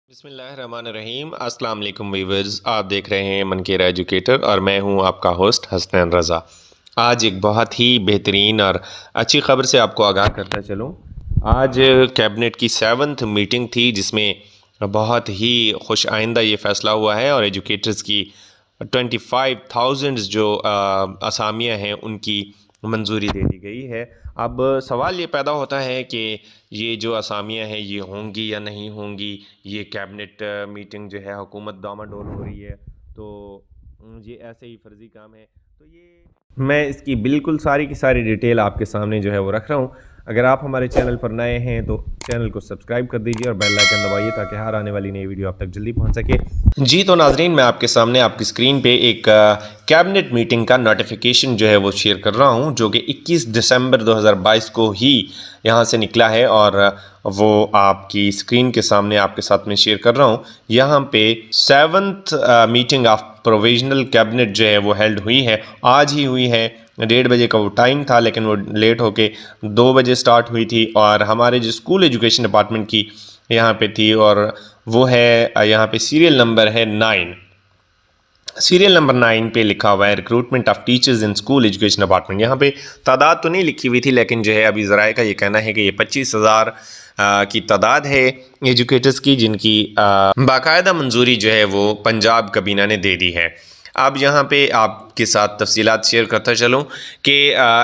بسم اللہ الرحمن الرحیم۔ السلام علیکم ویورز، آپ دیکھ رہے ہیں منکیرا ایجوکیٹر اور میں ہوں آپ کا ہوسٹ حسنین رضا۔ آج ایک بہت ہی بہترین اور اچھی خبر سے آپ کو آگاہ کرتا چلوں۔ آج کیبنٹ کی 7th میٹنگ تھی جس میں بہت ہی خوش آئندہ یہ فیصلہ ہوا ہے اور ایجوکیٹرز کی 25,000 جو اسامیاں ہیں ان کی منظوری دے دی گئی ہے۔ اب سوال یہ پیدا ہوتا ہے کہ یہ جو اسامیاں ہیں یہ ہوں گی یا نہیں ہوں گی۔ یہ کیبنٹ میٹنگ جو ہے حکومت ڈاما ڈول ہو رہی ہے تو یہ ایسے ہی فرضی کام ہے، تو یہ میں اس کی بالکل ساری کی ساری ڈیٹیل آپ کے سامنے جو ہے وہ رکھ رہا ہوں۔ اگر آپ ہمارے چینل پر نئے ہیں تو چینل کو سبسکرائب کر دیجیے اور بیل آئیکن دبائیے تاکہ ہر آنے والی نئی ویڈیو آپ تک جلدی پہنچ سکے۔ جی تو ناظرین، میں آپ کے سامنے آپ کی سکرین پہ ایک کیبنٹ میٹنگ کا نوٹیفیکیشن جو ہے وہ شیئر کر رہا ہوں، جو کہ 21 دسمبر 2022 کو ہی یہاں سے نکلا ہے اور وہ آپ کی سکرین کے سامنے آپ کے ساتھ میں شیئر کر رہا ہوں۔ یہاں پہ 7th meeting of provisional cabinet جو ہے وہ ہیلڈ ہوئی ہے، آج ہی ہوئی ہے۔ 1:30 بجے کا وہ ٹائم تھا لیکن وہ لیٹ ہو کے 2 بجے سٹارٹ ہوئی تھی اور ہمارے جو اسکول ایجوکیشن ڈپارٹمنٹ کی یہاں پہ تھی، اور وہ ہے یہاں پہ سیریل نمبر ہے 9۔ سیریل نمبر 9 پہ لکھا ہوا ہے recruitment of teachers in school education department. یہاں پہ تعداد تو نہیں لکھی ہوئی تھی لیکن جو ہے ابھی ذرائع کا یہ کہنا ہے کہ یہ 25,000 کی تعداد ہے ایجوکیٹرز کی، جن کی باقاعدہ منظوری جو ہے وہ پنجاب کابینہ نے دے دی ہے۔ اب یہاں پہ آپ کے ساتھ تفصیلات شیئر کرتا چلوں کہ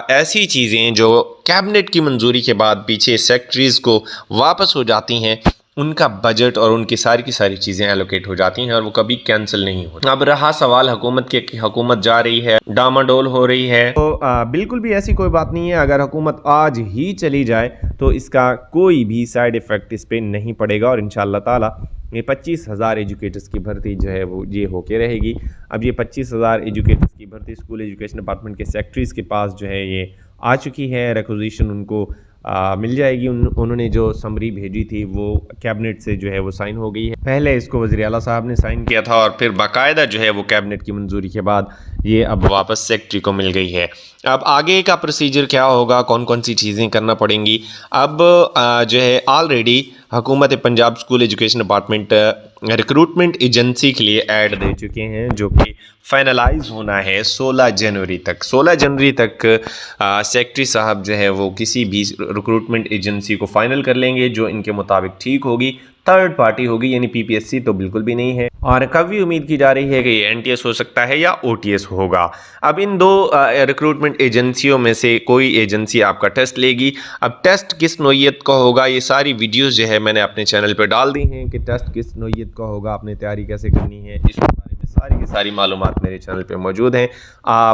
ایسی چیزیں جو کیبنٹ کی منظوری کے بعد پیچھے سیکٹریز کو واپس ہو جاتی ہیں، ان کا بجٹ اور ان کی ساری چیزیں ایلوکیٹ ہو جاتی ہیں اور وہ کبھی کینسل نہیں ہوتی۔ اب رہا سوال حکومت کے کہ حکومت جا رہی ہے، ڈاما ڈول ہو رہی ہے، تو بالکل بھی ایسی کوئی بات نہیں ہے۔ اگر حکومت آج ہی چلی جائے تو اس کا کوئی بھی سائیڈ ایفیکٹ اس پہ نہیں پڑے گا اور انشاءاللہ تعالی یہ 25,000 ایجوکیٹرز کی بھرتی جو ہے وہ یہ ہو کے رہے گی۔ اب یہ 25,000 ایجوکیٹرز کی بھرتی اسکول ایجوکیشن ڈپارٹمنٹ کے سیکٹریز کے پاس جو ہے یہ آ چکی ہے، ریکوزیشن ان کو مل جائے گی۔ انہوں نے جو سمری بھیجی تھی وہ کیبنٹ سے جو ہے وہ سائن ہو گئی ہے۔ پہلے اس کو وزیر اعلیٰ صاحب نے سائن کیا تھا اور پھر باقاعدہ جو ہے وہ کیبنٹ کی منظوری کے بعد یہ اب واپس سیکٹری کو مل گئی ہے۔ اب آگے کا پروسیجر کیا ہوگا، کون سی چیزیں کرنا پڑیں گی؟ اب جو ہے آلریڈی حکومت Punjab school education department recruitment agency کے لیے ایڈ دے چکے ہیں، جو کہ فائنلائز ہونا ہے 16 جنوری تک۔ 16 جنوری تک سیکٹری صاحب جو ہے وہ کسی بھی ریکروٹمنٹ ایجنسی کو فائنل کر لیں گے جو ان کے مطابق ٹھیک ہوگی۔ تھرڈ پارٹی ہوگی یعنی پی پی ایس سی تو بالکل بھی نہیں ہے، اور کبھی امید کی جا رہی ہے کہ یہ این ٹی ایس ہو سکتا ہے یا او ٹی ایس ہوگا۔ اب ان دو ریکروٹمنٹ ایجنسیوں میں سے کوئی ایجنسی آپ کا ٹیسٹ لے گی۔ اب ٹیسٹ کس نوعیت کا ہوگا، یہ ساری ویڈیوز جو ہے میں نے اپنے چینل پہ ڈال دی ہیں کہ ٹیسٹ کس نوعیت کا ہوگا، آپ نے تیاری کیسے کرنی ہے، اس بارے میں ساری کی ساری معلومات میرے چینل پہ موجود ہیں۔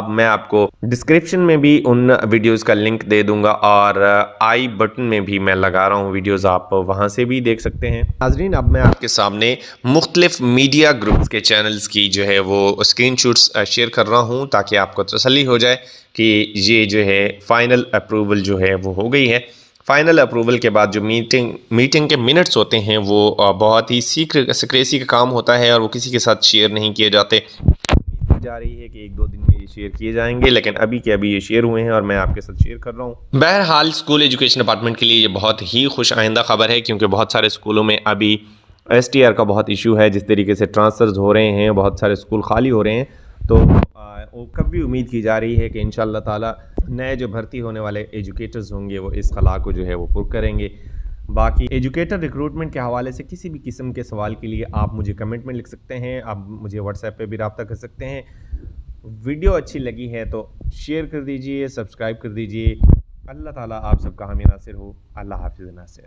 میں آپ کو ڈسکرپشن میں بھی ان ویڈیوز کا لنک دے دوں گا اور آئی بٹن میں بھی میں لگا رہا ہوں ویڈیوز، آپ وہاں سے بھی دیکھ سکتے ہیں۔ ناظرین، اب میں آپ کے سامنے مختلف میڈیا گروپس کے چینلز کی جو ہے وہ اسکرین شاٹس شیئر کر رہا ہوں تاکہ آپ کو تسلی ہو جائے کہ یہ جو ہے فائنل اپروول جو ہے وہ ہو گئی ہے۔ فائنل اپروول کے بعد جو میٹنگ کے منٹس ہوتے ہیں وہ بہت ہی سیکریسی کا کام ہوتا ہے اور وہ کسی کے ساتھ شیئر نہیں کیے جاتے۔ جا رہی ہے کہ 1-2 دن میں یہ شیئر کیے جائیں گے، لیکن ابھی کے ابھی یہ شیئر ہوئے ہیں اور میں آپ کے ساتھ شیئر کر رہا ہوں۔ بہرحال اسکول ایجوکیشن ڈپارٹمنٹ کے لیے یہ بہت ہی خوش آئندہ خبر ہے، کیونکہ بہت سارے اسکولوں میں ابھی ایس ٹی آر کا بہت ایشو ہے، جس طریقے سے ٹرانسفرز ہو رہے ہیں، بہت سارے اسکول خالی ہو رہے ہیں، تو کب بھی امید کی جا رہی ہے کہ انشاءاللہ تعالی نئے جو بھرتی ہونے والے ایجوکیٹرز ہوں گے وہ اس خلا کو جو ہے وہ پر کریں گے۔ باقی ایجوکیٹر ریکروٹمنٹ کے حوالے سے کسی بھی قسم کے سوال کے لیے آپ مجھے کمنٹ میں لکھ سکتے ہیں، آپ مجھے واٹس ایپ پہ بھی رابطہ کر سکتے ہیں۔ ویڈیو اچھی لگی ہے تو شیئر کر دیجئے، سبسکرائب کر دیجئے۔ اللہ تعالیٰ آپ سب کا حامی ناصر ہو۔ اللہ حافظ ناصر۔